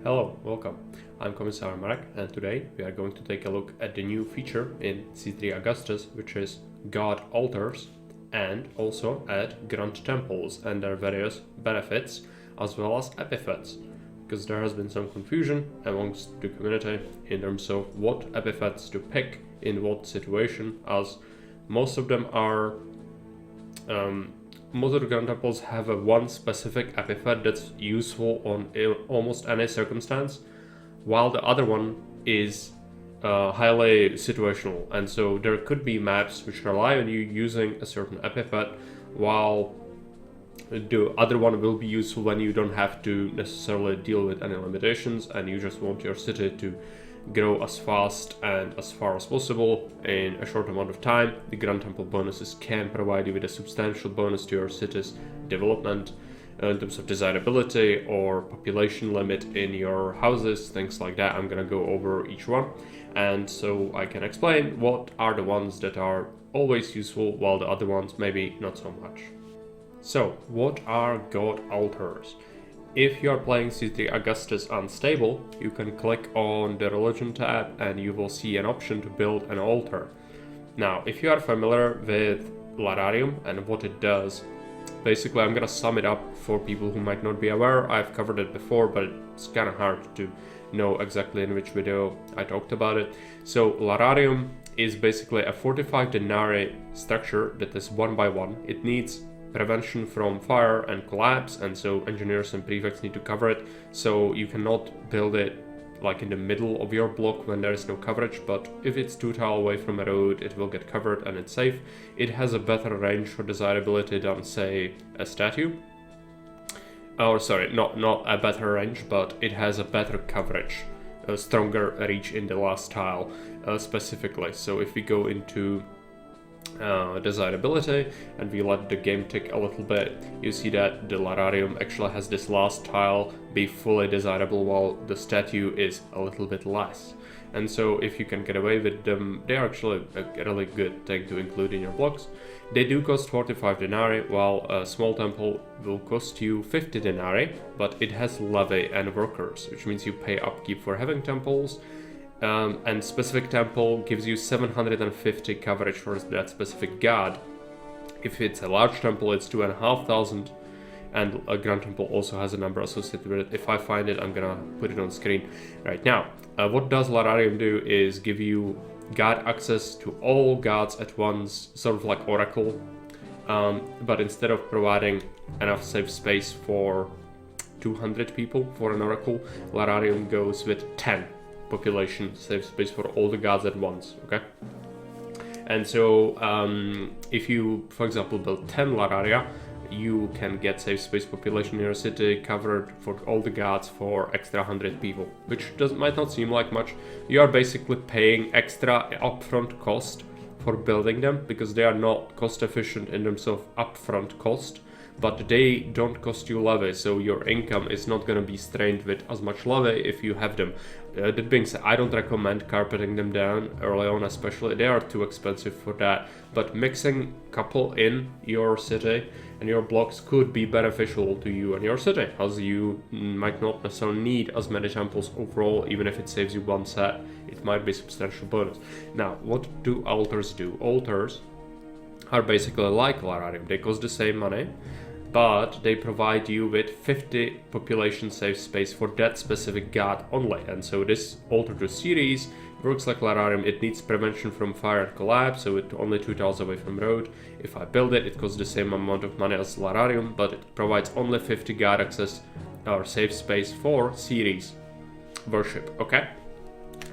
Hello, welcome. I'm Commissar Marek, and today we are going to take a look at the new feature in C3 Augustus, which is God Altars, and also at Grand Temples and their various benefits, as well as epithets, because there has been some confusion amongst the community in terms of what epithets to pick in what situation, as most of them are most of the Grand Temples have one specific epithet that's useful on almost any circumstance, while the other one is highly situational. And so there could be maps which rely on you using a certain epithet, while the other one will be useful when you don't have to necessarily deal with any limitations and you just want your city to grow as fast and as far as possible in a short amount of time. The Grand Temple bonuses can provide you with a substantial bonus to your city's development in terms of desirability or population limit in your houses, things like that. I'm gonna go over each one, and so I can explain what are the ones that are always useful while the other ones maybe not so much. So what are God Altars? If you are playing C3 Augustus Unstable, you can click on the Religion tab and you will see an option to build an altar. Now, if you are familiar with Lararium and what it does, basically I'm gonna sum it up for people who might not be aware. I've covered it before, but it's kind of hard to know exactly in which video I talked about it. So Lararium is basically a 45 denarii structure that is 1 by 1. It needs prevention from fire and collapse, and so engineers and prefects need to cover it, so you cannot build it like in the middle of your block when there is no coverage, but if it's 2 tile away from a road it will get covered and it's safe. It has a better range for desirability than, say, a statue. Or sorry, not a better range, but it has a better coverage, a stronger reach in the last tile specifically. So if we go into desirability and we let the game tick a little bit, you see that the Lararium actually has this last tile be fully desirable while the statue is a little bit less. And so if you can get away with them, they're actually a really good thing to include in your blocks. They do cost 45 denarii, while a small temple will cost you 50 denarii, but it has levy and workers, which means you pay upkeep for having temples. And specific temple gives you 750 coverage for that specific god. If it's a large temple, it's 2,500, and a Grand Temple also has a number associated with it. If I find it, I'm gonna put it on screen right now. What does Lararium do is give you god access to all gods at once, sort of like Oracle, but instead of providing enough safe space for 200 people for an Oracle, Lararium goes with 10 population safe space for all the gods at once, okay? And so if you, for example, build 10 Lararia, you can get safe space population in your city covered for all the gods for extra 100 people, which might not seem like much. You are basically paying extra upfront cost for building them because they are not cost efficient in terms of upfront cost, but they don't cost you levy, so your income is not going to be strained with as much levy if you have them. That being said, I don't recommend carpeting them down early on, especially. They are too expensive for that, but mixing couple in your city and your blocks could be beneficial to you and your city, as you might not necessarily need as many temples overall. Even if it saves you one set, it might be a substantial bonus. Now, what do altars do? Altars are basically like Lararium. They cost the same money, but they provide you with 50 population safe space for that specific god only. And so this altar to series works like Lararium. It needs prevention from fire and collapse, so it's only 2 tiles away from road. If I build it, it costs the same amount of money as Lararium, but it provides only 50 god access or safe space for series worship, okay?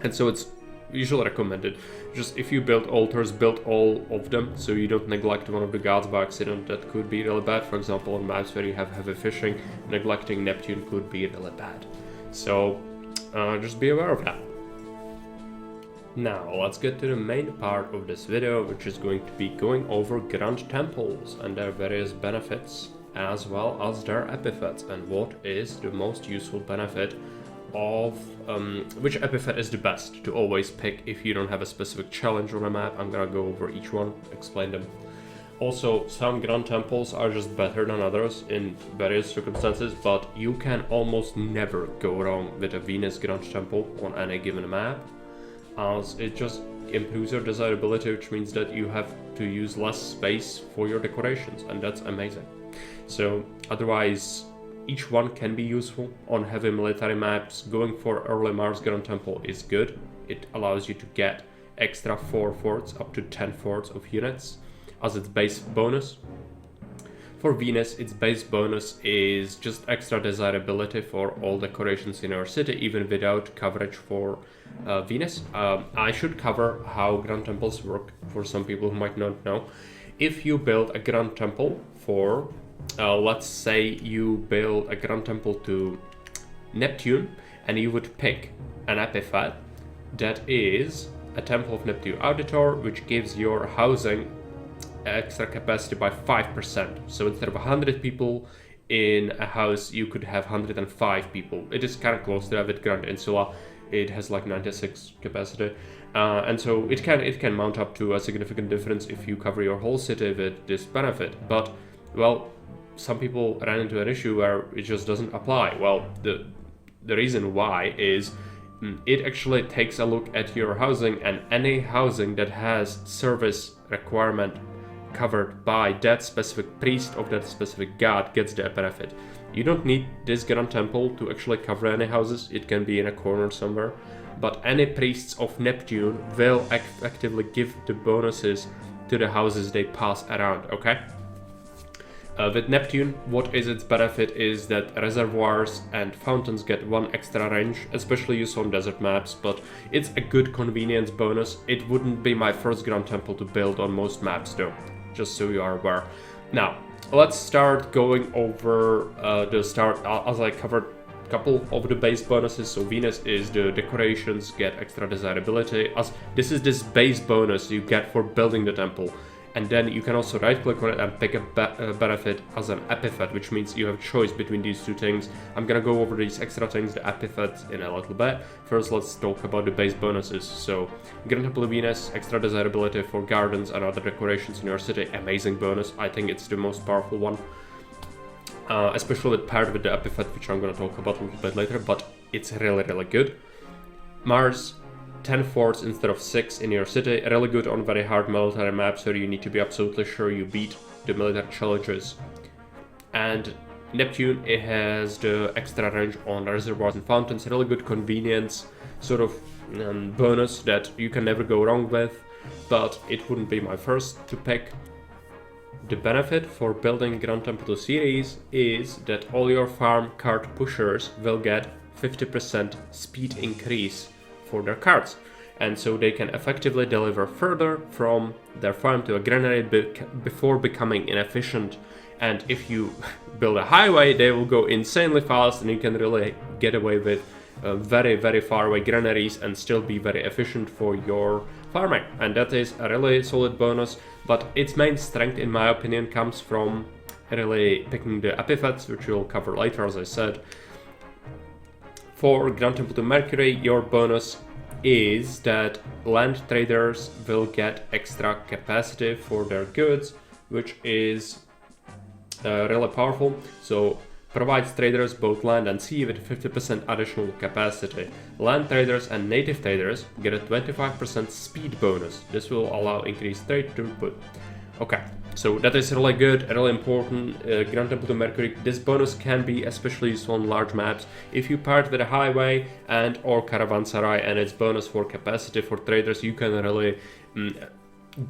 And so it's usually recommended, just if you build altars, build all of them, so you don't neglect one of the gods by accident. That could be really bad. For example, on maps where you have heavy fishing, neglecting Neptune could be really bad. So just be aware of that. Now let's get to the main part of this video, which is going to be going over Grand Temples and their various benefits, as well as their epithets and what is the most useful benefit of which epithet is the best to always pick if you don't have a specific challenge on a map. I'm gonna go over each one, explain them. Also, some grand temples are just better than others in various circumstances, but you can almost never go wrong with a Venus grand temple on any given map, as it just improves your desirability, which means that you have to use less space for your decorations, and that's amazing. So otherwise, each one can be useful on heavy military maps. Going for early Mars grand temple is good. It allows you to get extra 4 forts, up to 10 forts of units as its base bonus. For Venus, its base bonus is just extra desirability for all decorations in your city, even without coverage for Venus. I should cover how grand temples work for some people who might not know. If you build a grand temple for, let's say you build a grand temple to Neptune, and you would pick an epithet that is a temple of Neptune auditor, which gives your housing extra capacity by 5%. So instead of 100 people in a house, you could have 105 people. It is kind of close to that with Grand Insula. It has like 96 capacity, and so it can mount up to a significant difference if you cover your whole city with this benefit. But well, some people ran into an issue where it just doesn't apply. Well, the reason why is it actually takes a look at your housing, and any housing that has service requirement covered by that specific priest of that specific god gets the benefit. You don't need this grand temple to actually cover any houses. It can be in a corner somewhere, but any priests of Neptune will actively give the bonuses to the houses they pass around, okay? With Neptune, what is its benefit is that reservoirs and fountains get 1 extra range, especially used on desert maps, but it's a good convenience bonus. It wouldn't be my first grand temple to build on most maps though, just so you are aware. Now, let's start going over the start, as I covered a couple of the base bonuses. So Venus is the decorations get extra desirability, as this is this base bonus you get for building the temple. And then you can also right click on it and pick a benefit as an epithet, which means you have a choice between these two things. I'm gonna go over these extra things, the epithets, in a little bit. First, let's talk about the base bonuses. So Grand Temple of Venus, extra desirability for gardens and other decorations in your city, amazing bonus. I think it's the most powerful one, especially paired with the epithet, which I'm gonna talk about a little bit later, but it's really, really good. Mars, 10 forts instead of 6 in your city, really good on very hard military maps where you need to be absolutely sure you beat the military challenges. And Neptune, it has the extra range on reservoirs and fountains, really good convenience sort of bonus that you can never go wrong with, but it wouldn't be my first to pick. The benefit for building Grand Temple series is that all your farm cart pushers will get 50% speed increase for their carts, and so they can effectively deliver further from their farm to a granary before becoming inefficient. And if you build a highway, they will go insanely fast, and you can really get away with very, very far away granaries and still be very efficient for your farming. And that is a really solid bonus, but its main strength, in my opinion, comes from really picking the epithets, which we'll cover later, as I said. For Grand Temple to Mercury, your bonus is that land traders will get extra capacity for their goods, which is really powerful. So provides traders both land and sea with 50% additional capacity. Land traders and native traders get a 25% speed bonus. This will allow increased trade throughput. Okay, so that is really good, really important. Grand Temple to Mercury, this bonus can be especially useful on large maps. If you pair it with a highway and or caravanserai and its bonus for capacity for traders, you can really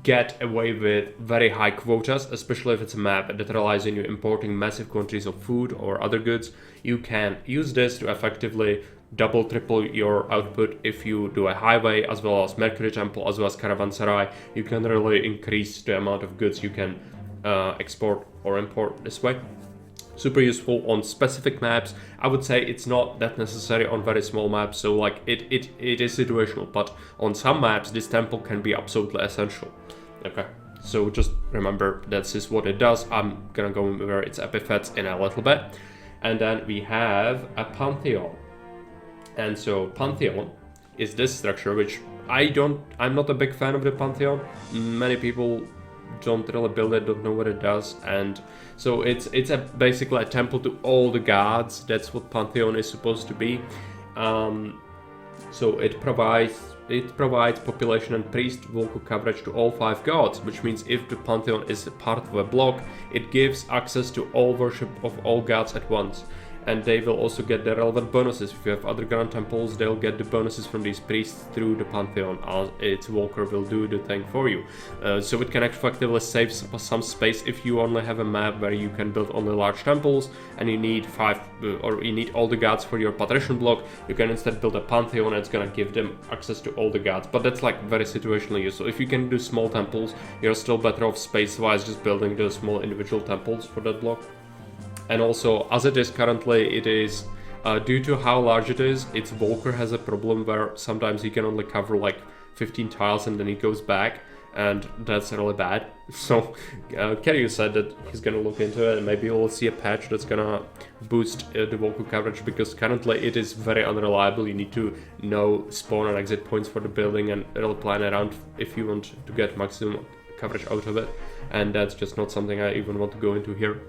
get away with very high quotas, especially if it's a map that relies on you importing massive quantities of food or other goods. You can use this to effectively double, triple your output. If you do a highway as well as Mercury Temple as well as caravanserai, you can really increase the amount of goods you can export or import this way. Super useful on specific maps. I would say it's not that necessary on very small maps, so like it is situational, but on some maps this temple can be absolutely essential. Okay, so just remember this is what it does. I'm gonna go over its epithets in a little bit. And then we have a Pantheon. And so Pantheon is this structure, which I'm not a big fan of the Pantheon. Many people don't really build it, don't know what it does, and so it's basically a temple to all the gods. That's what Pantheon is supposed to be. So it provides population and priest vocal coverage to all 5 gods, which means if the Pantheon is a part of a block, it gives access to all worship of all gods at once. And they will also get the relevant bonuses. If you have other grand temples, they'll get the bonuses from these priests through the Pantheon, as its walker will do the thing for you. So it can effectively save some space if you only have a map where you can build only large temples and you need 5 or you need all the gods for your patrician block. You can instead build a Pantheon and it's gonna give them access to all the gods, but that's like very situationally useful. If you can do small temples, you're still better off space-wise just building the small individual temples for that block. And also, as it is currently, it is, due to how large it is, its Volker has a problem where sometimes he can only cover like 15 tiles and then he goes back, and that's really bad. So, Kerry said that he's gonna look into it, and maybe we'll see a patch that's gonna boost the Volker coverage, because currently it is very unreliable. You need to know spawn and exit points for the building and really plan around if you want to get maximum coverage out of it, and that's just not something I even want to go into here.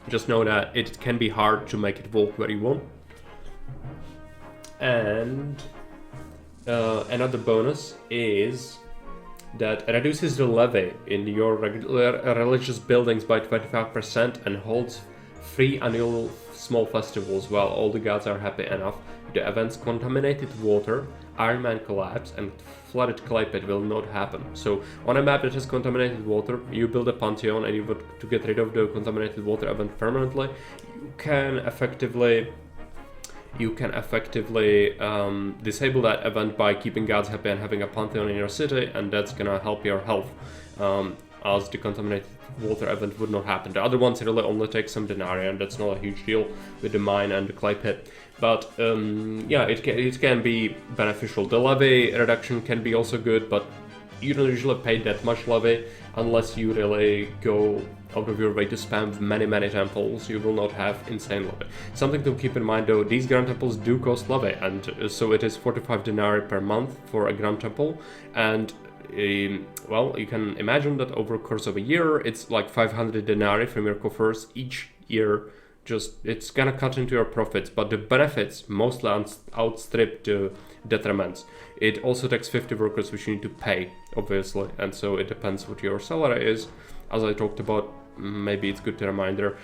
Just know that it can be hard to make it work where you want. And another bonus is that it reduces the levy in your regular religious buildings by 25% and holds free annual small festivals while all the gods are happy enough. The events Contaminated Water, Iron Man Collapse, and Flooded Clay Pit will not happen. So on a map that has contaminated water, you build a Pantheon and you want to get rid of the contaminated water event permanently, you can effectively disable that event by keeping gods happy and having a Pantheon in your city, and that's gonna help your health, as the contaminated water event would not happen. The other ones really only take some denarii, and that's not a huge deal with the mine and the clay pit. But yeah, it can be beneficial. The levy reduction can be also good, but you don't usually pay that much levy unless you really go out of your way to spam many temples. You will not have insane levy. Something to keep in mind though, these grand temples do cost levy, and so it is 45 denarii per month for a grand temple, and well, you can imagine that over the course of a year, it's like 500 denarii from your coffers each year. Just it's gonna cut into your profits, but the benefits mostly outstrip the detriments. It also takes 50 workers, which you need to pay, obviously, and so it depends what your salary is. As I talked about, maybe it's good to reminder,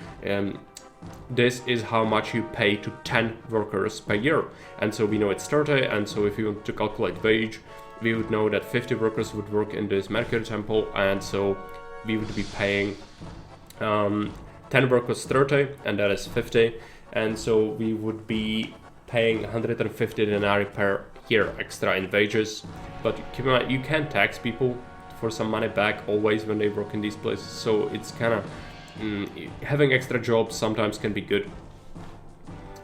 this is how much you pay to 10 workers per year, and so we know it's 30, and so if you want to calculate wage, we would know that 50 workers would work in this Mercury temple, and so we would be paying 10 workers 30, and that is 50, and so we would be paying 150 denarii per year extra in wages. But keep in mind, you can tax people for some money back always when they work in these places, so it's kind of having extra jobs sometimes can be good.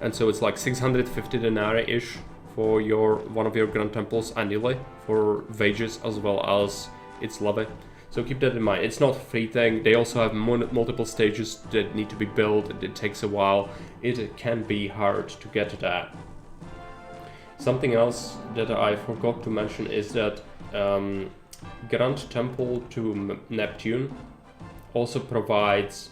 And so it's like 650 denarii-ish for one of your grand temples annually for wages as well as its levy. So keep that in mind. It's not a free thing. They also have multiple stages that need to be built. It takes a while. It can be hard to get to that. Something else that I forgot to mention is that Grand Temple to Neptune also provides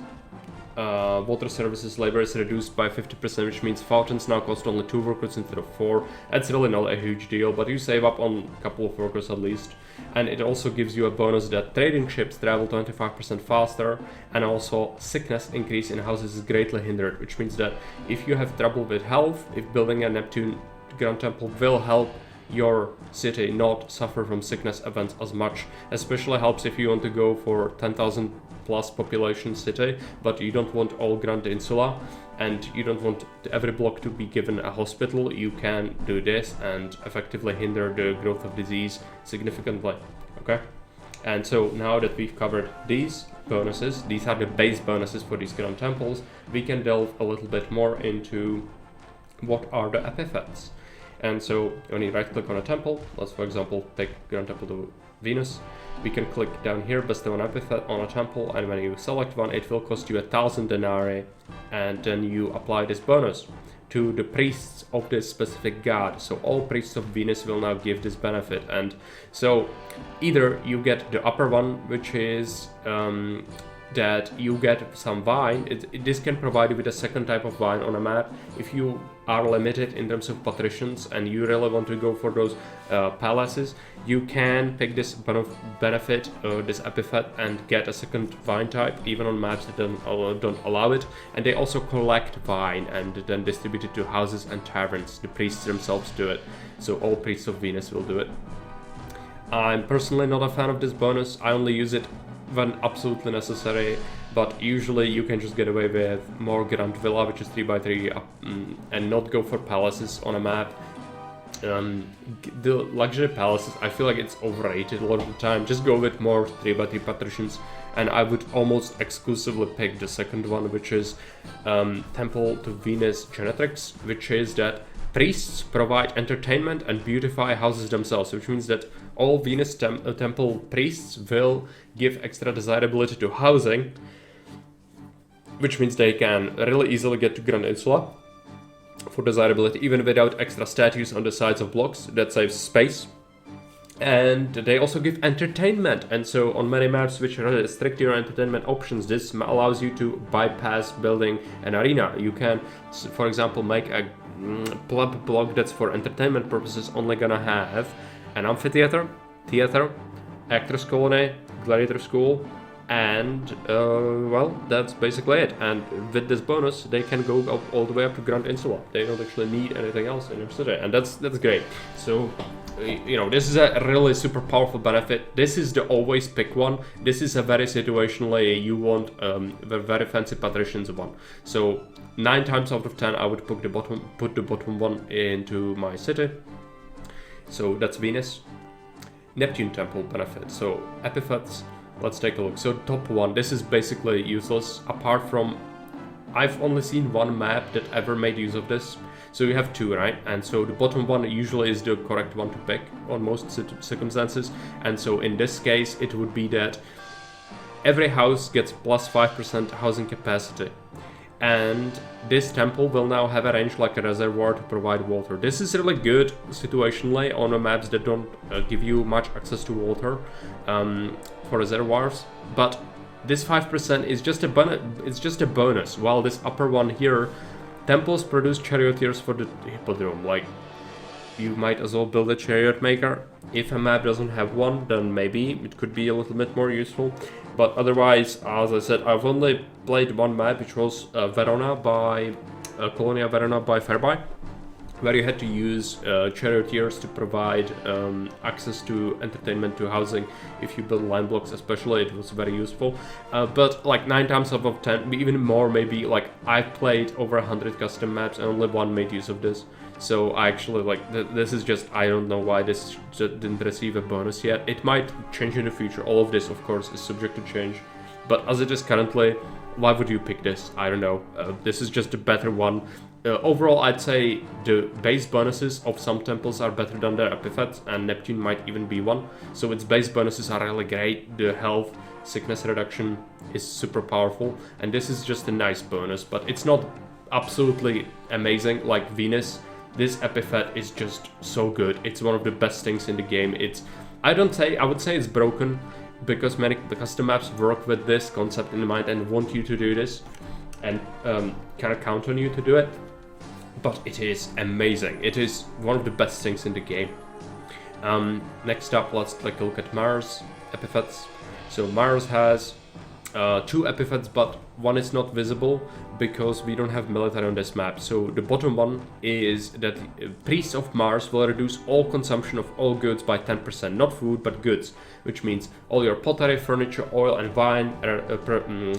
water services. Labor is reduced by 50%, which means fountains now cost only 2 workers instead of 4. That's really not a huge deal, but you save up on a couple of workers at least. And it also gives you a bonus that trading ships travel 25% faster, and also sickness increase in houses is greatly hindered, which means that if you have trouble with health, if building a Neptune Grand Temple will help your city not suffer from sickness events as much. Especially helps if you want to go for 10,000 plus population city, but you don't want all Grand Insula, and you don't want every block to be given a hospital. You can do this and effectively hinder the growth of disease significantly. Okay, and so now that we've covered these bonuses, these are the base bonuses for these Grand Temples, we can delve a little bit more into what are the epithets. And so when you right click on a temple, let's for example take Grand Temple to Venus, we can click down here, bestow an epithet on a temple, and when you select one, it will cost you 1,000 denarii, and then you apply this bonus. to the priests of this specific god. So all priests of Venus will now give this benefit. And so either you get the upper one, which is that you get some vine. This can provide you with a second type of vine on a map. If you are limited in terms of patricians and you really want to go for those palaces, you can pick this benefit, this epithet, and get a second vine type, even on maps that don't allow it. And they also collect vine and then distribute it to houses and taverns. The priests themselves do it, so all priests of Venus will do it. I'm personally not a fan of this bonus. I only use it when absolutely necessary, but usually you can just get away with more Grand Villa, which is 3x3, and not go for palaces on a map. The luxury palaces, I feel like it's overrated a lot of the time. Just go with more 3x3 patricians, and I would almost exclusively pick the second one, which is Temple to Venus Genetrix, which is that priests provide entertainment and beautify houses themselves, which means that all Venus temple priests will give extra desirability to housing, which means they can really easily get to Grand Insula for desirability, even without extra statues on the sides of blocks. That saves space. And they also give entertainment, and so on many maps which restrict your entertainment options, this allows you to bypass building an arena. You can, for example, make a pleb block that's for entertainment purposes only gonna have an amphitheater, theater, actors colony, gladiator school, and well, that's basically it. And with this bonus, they can go up all the way up to Grand Insula. They don't actually need anything else in their city, and that's great. So, you know, this is a really super powerful benefit. This is the always pick one. This is a very situationally you want the very fancy patricians one. So 9 times out of 10, I would put the bottom one into my city. So that's Venus. Neptune temple benefit. So epithets. Let's take a look. So top one, this is basically useless, apart from I've only seen one map that ever made use of this. So you have 2, right? And so the bottom one usually is the correct one to pick on most circumstances. And so in this case, it would be that every house gets plus 5% housing capacity. And this temple will now have a range like a reservoir to provide water. This is really good situationally on maps that don't give you much access to water for reservoirs. But this 5% is just a bonus. While this upper one here, temples produce charioteers for the hippodrome. Like, you might as well build a chariot maker. If a map doesn't have one, then maybe it could be a little bit more useful. But otherwise, as I said, I've only played one map, which was Colonia Verona by Fairby, where you had to use charioteers to provide access to entertainment, to housing. If you build line blocks especially, it was very useful. But like 9 times out of 10, even more maybe, like I've played over 100 custom maps and only one made use of this. So I actually like, this is just, I don't know why this didn't receive a bonus yet. It might change in the future. All of this, of course, is subject to change. But as it is currently, why would you pick this? I don't know. This is just a better one. Overall, I'd say the base bonuses of some temples are better than their epithets, and Neptune might even be one. So its base bonuses are really great. The health, sickness reduction is super powerful, and this is just a nice bonus, but it's not absolutely amazing like Venus. This epithet is just so good. It's one of the best things in the game. I would say it's broken, because many custom maps work with this concept in mind and want you to do this and kind of count on you to do it. But it is amazing. It is one of the best things in the game. Next up, let's take a look at Mars epithets. So Mars has 2 epithets, but one is not visible because we don't have military on this map. So the bottom one is that priests of Mars will reduce all consumption of all goods by 10%, not food but goods, which means all your pottery, furniture, oil and wine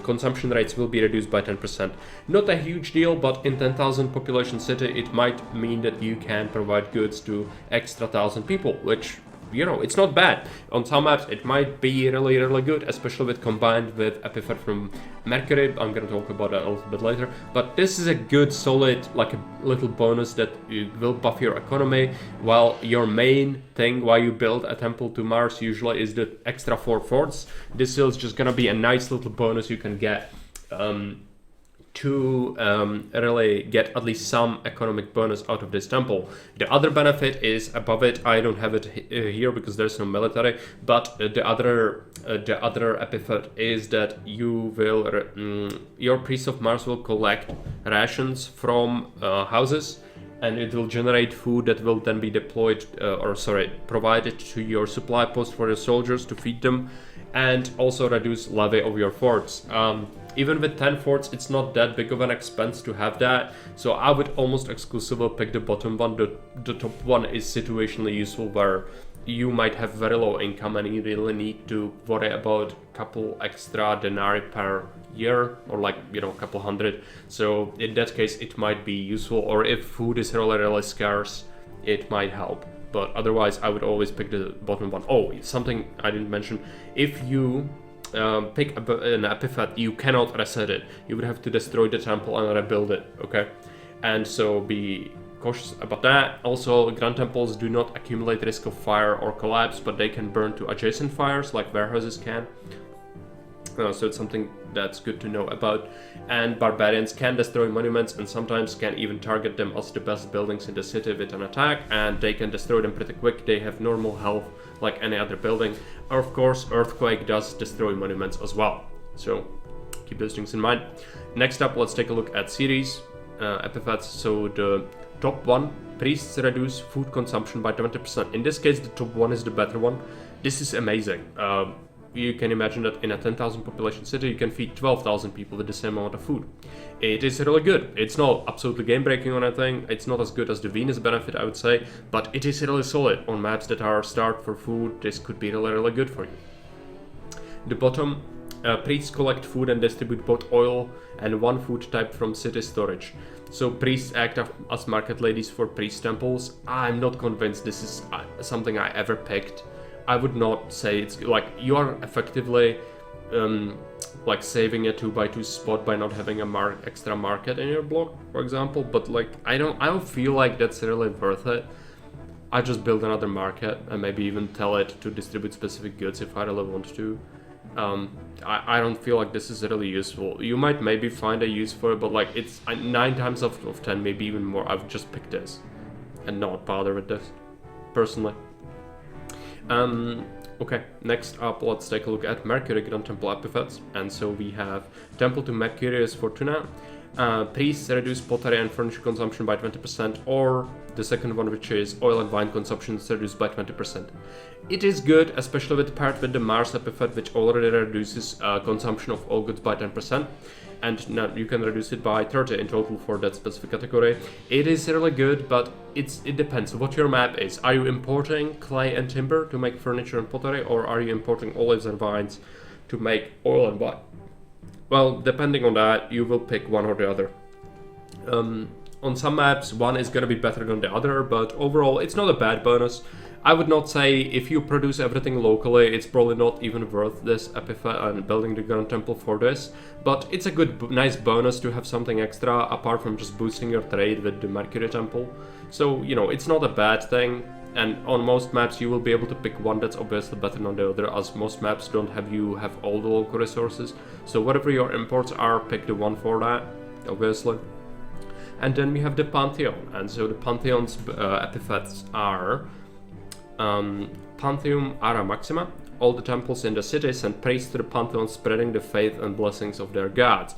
consumption rates will be reduced by 10%. Not a huge deal, but in 10,000 population city it might mean that you can provide goods to extra 1,000 people, which, you know, it's not bad. On some maps it might be really, really good, especially with combined with Epithet from Mercury. I'm gonna talk about that a little bit later. But this is a good, solid, like a little bonus that will buff your economy, while your main thing why you build a temple to Mars usually is the extra 4 forts. This is just gonna be a nice little bonus you can get to really get at least some economic bonus out of this temple. The other benefit is above it. I don't have it here because there's no military, but the other epithet is that you will your priest of Mars will collect rations from houses, and it will generate food that will then be deployed provided to your supply post for your soldiers to feed them, and also reduce levy of your forts. Even with 10 forts, it's not that big of an expense to have that, so I would almost exclusively pick the bottom one. The top one is situationally useful, where you might have very low income and you really need to worry about a couple extra denarii per year, or like, you know, a couple hundred. So in that case, it might be useful, or if food is really scarce, it might help. But otherwise, I would always pick the bottom one. Oh, something I didn't mention. If you pick an epithet, you cannot reset it. You would have to destroy the temple and rebuild it, okay? And so be cautious about that. Also, grand temples do not accumulate risk of fire or collapse, but they can burn to adjacent fires like warehouses can. So it's something that's good to know about. And barbarians can destroy monuments and sometimes can even target them as the best buildings in the city with an attack, and they can destroy them pretty quick. They have normal health like any other building. Of course, earthquake does destroy monuments as well, so keep those things in mind. Next up, let's take a look at series epithets. So the top one, priests reduce food consumption by 20%. In this case, the top one is the better one. This is amazing. You can imagine that in a 10,000 population city, you can feed 12,000 people with the same amount of food. It is really good. It's not absolutely game breaking or anything. It's not as good as the Venus benefit, I would say, but it is really solid. On maps that are starved for food, this could be really good for you. The bottom, priests collect food and distribute both oil and one food type from city storage. So priests act as market ladies for priest temples. I'm not convinced this is something I ever picked. I would not say it's like you are effectively like saving a 2x2 spot by not having a extra market in your block, for example. But like I don't feel like that's really worth it. I just build another market and maybe even tell it to distribute specific goods if I really want to. I don't feel like this is really useful. You might maybe find a use for it, but like it's 9 times out of 10, maybe even more, I would just pick this and not bother with this, personally. Okay, next up, let's take a look at Mercury Grand Temple epithets. And so we have Temple to Mercurius Fortuna. Priests reduce pottery and furniture consumption by 20%, or the second one, which is oil and wine consumption, is reduced by 20%. It is good, especially with paired with the Mars epithet, which already reduces consumption of all goods by 10%. And now you can reduce it by 30 in total for that specific category. It is really good, but it depends what your map is. Are you importing clay and timber to make furniture and pottery, or are you importing olives and vines to make oil and wine? Well, depending on that, you will pick one or the other. On some maps, one is going to be better than the other, but overall, it's not a bad bonus. I would not say if you produce everything locally, it's probably not even worth this epithet and building the Grand Temple for this, but it's a good, nice bonus to have something extra apart from just boosting your trade with the Mercury Temple. So, you know, it's not a bad thing, and on most maps you will be able to pick one that's obviously better than the other, as most maps don't have you have all the local resources. So whatever your imports are, pick the one for that, obviously. And then we have the Pantheon, and so the Pantheon's epithets are Pantheon Ara Maxima. All the temples in the city send praise to the Pantheon, spreading the faith and blessings of their gods.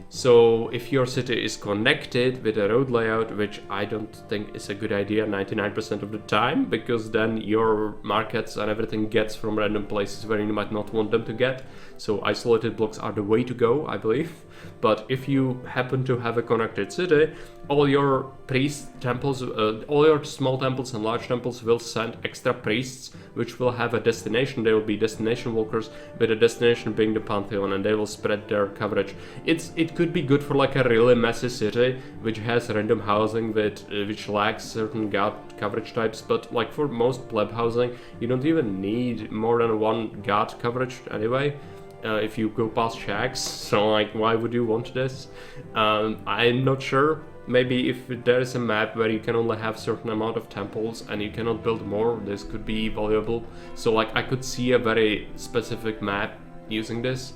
So if your city is connected with a road layout, which I don't think is a good idea 99% of the time, because then your markets and everything gets from random places where you might not want them to get. So isolated blocks are the way to go, I believe. But if you happen to have a connected city, all your priest temples, all your small temples and large temples will send extra priests, which will have a destination. They will be destination walkers, with a destination being the Pantheon, and they will spread their coverage. It could be good for like a really messy city, which has random housing which lacks certain god coverage types. But like for most pleb housing, you don't even need more than one god coverage anyway. If you go past shacks, so like why would you want this? I'm not sure. Maybe if there is a map where you can only have certain amount of temples and you cannot build more, this could be valuable. So like I could see a very specific map using this.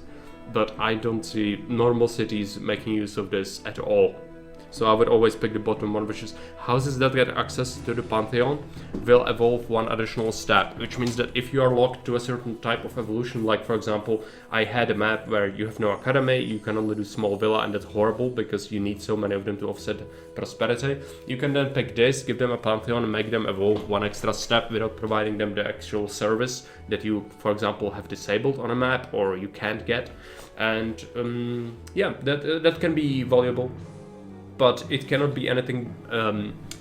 but I don't see normal cities making use of this at all. So I would always pick the bottom one, which is houses that get access to the Pantheon will evolve one additional step, which means that if you are locked to a certain type of evolution, like for example, I had a map where you have no academy, you can only do small villa, and that's horrible because you need so many of them to offset prosperity. You can then pick this, give them a Pantheon, and make them evolve one extra step without providing them the actual service that you, for example, have disabled on a map or you can't get. And yeah, that can be valuable. But it cannot be anything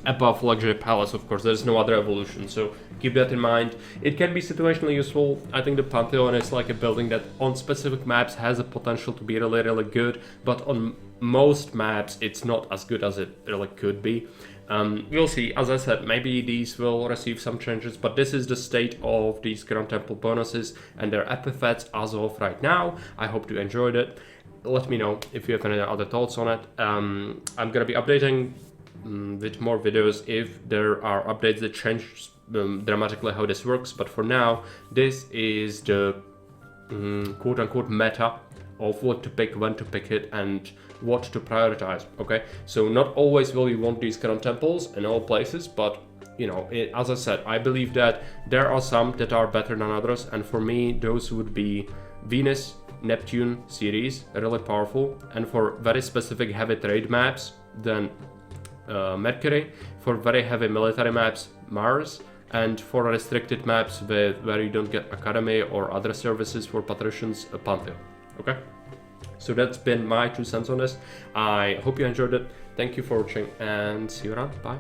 above Luxury Palace, of course. There's no other evolution, so keep that in mind. It can be situationally useful. I think the Pantheon is like a building that on specific maps has a potential to be really, really good, but on most maps it's not as good as it really could be. We'll see. As I said, maybe these will receive some changes, but this is the state of these Grand Temple bonuses and their epithets as of right now. I hope you enjoyed it. Let me know if you have any other thoughts on it. I'm gonna be updating with more videos if there are updates that change dramatically how this works, but for now this is the quote-unquote meta of what to pick, when to pick it, and what to prioritize. Okay, so not always will you want these Crown Temples in all places, but you know, as I said, I believe that there are some that are better than others, and for me those would be Venus, Neptune series, really powerful, and for very specific heavy trade maps, then Mercury, for very heavy military maps, Mars, and for restricted maps where you don't get academy or other services for patricians, Pantheon. Okay, so that's been my 2 cents on this. I hope you enjoyed it. Thank you for watching and see you around. Bye.